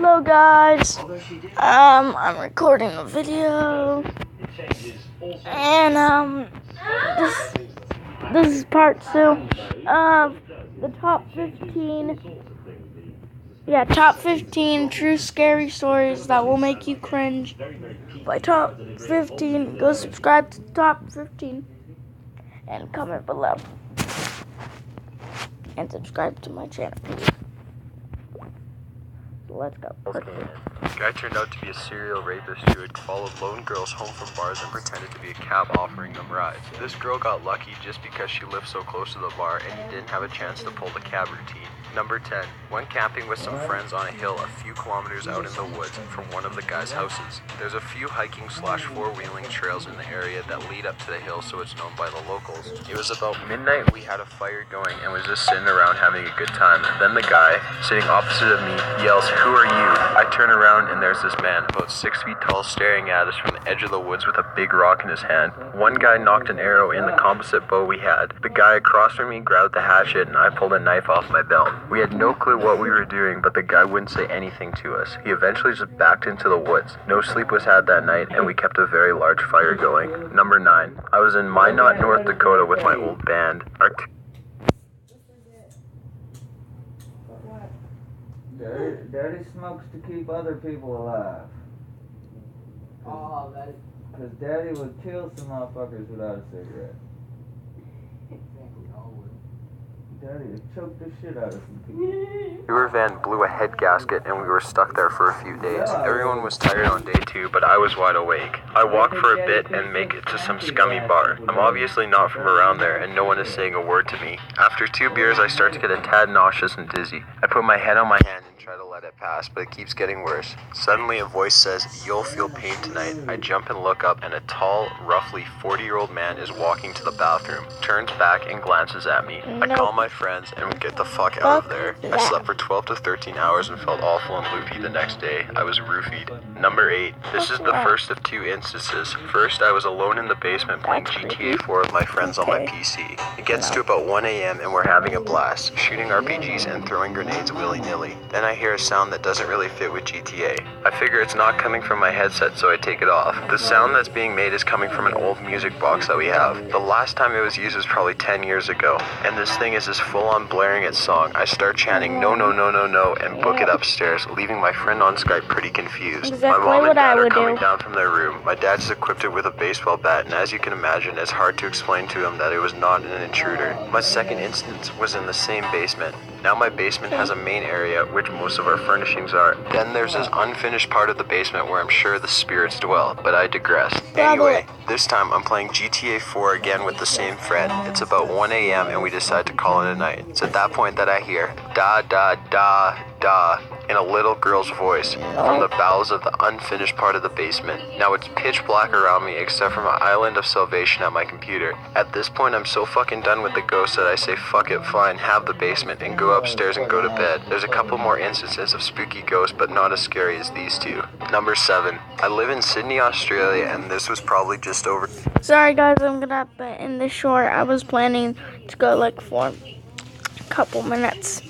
Hello guys, I'm recording a video, and this is part 2 of the top 15 true scary stories that will make you cringe. By top 15, go subscribe to top 15 and comment below, and subscribe to my channel, please. Let's go. Guy turned out to be a serial rapist who had followed lone girls home from bars and pretended to be a cab offering them rides. This girl got lucky just because she lived so close to the bar and he didn't have a chance to pull the cab routine. Number 10. Went camping with some friends on a hill a few kilometers out in the woods from one of the guy's houses. There's a few hiking / four-wheeling trails in the area that lead up to the hill, so it's known by the locals. It was about midnight. We had a fire going and was just sitting around having a good time. Then the guy sitting opposite of me yells, "Who are you?" I turn around and there's this man about 6 feet tall staring at us from the edge of the woods with a big rock in his hand. One guy knocked an arrow in the composite bow we had. The guy across from me grabbed the hatchet and I pulled a knife off my belt. We had no clue what we were doing, but the guy wouldn't say anything to us. He eventually just backed into the woods. No sleep was had that night and we kept a very large fire going. Number 9. I was in Minot, North Dakota with my old band. Daddy smokes to keep other people alive. Oh, that is... Because Daddy would kill some motherfuckers without a cigarette. Daddy would choke the shit out of some people. River van blew a head gasket and we were stuck there for a few days. Everyone was tired on day 2, but I was wide awake. I walk for a bit and make it to some scummy bar. I'm obviously not from around there and no one is saying a word to me. After 2 beers, I start to get a tad nauseous and dizzy. I put my head on my hand and try to let it pass, but it keeps getting worse. Suddenly a voice says, "You'll feel pain tonight." I jump and look up and a tall, roughly 40-year-old man is walking to the bathroom, turns back and glances at me. I call my friends and we get the fuck out of there. I slept for 12 to 13 hours and felt awful and loopy the next day. I was roofied. Number 8. This is the first of 2 instances. First, I was alone in the basement playing GTA 4 with my friends on my PC. It gets to about 1 a.m. and we're having a blast, shooting RPGs and throwing grenades willy-nilly. Then I hear a sound that doesn't really fit with GTA. I figure it's not coming from my headset, so I take it off. The sound that's being made is coming from an old music box that we have. The last time it was used was probably 10 years ago, and this thing is just full-on blaring its song. I start chanting "no, no, no, no, no," and book it upstairs, leaving my friend on Skype pretty confused. My mom and dad are coming down from their room. My dad's equipped it with a baseball bat, and as you can imagine, it's hard to explain to him that it was not an intruder. My second instance was in the same basement. Now my basement has a main area, which most of our furnishings are. Then there's this unfinished part of the basement where I'm sure the spirits dwell, but I digress. Anyway, this time I'm playing GTA 4 again with the same friend. It's about 1 a.m. and we decide to call it a night. It's at that point that I hear "da da da da" in a little girl's voice from the bowels of the unfinished part of the basement. Now it's pitch black around me except for my island of salvation at my computer. At this point I'm so fucking done with the ghost that I say fuck it, fine, have the basement, and go upstairs and go to bed. There's a couple more instances of spooky ghosts, but not as scary as these 2. Number 7. I live in Sydney, Australia, and this was probably just over... Sorry guys, I'm gonna end this short. I was planning to go like for a couple minutes.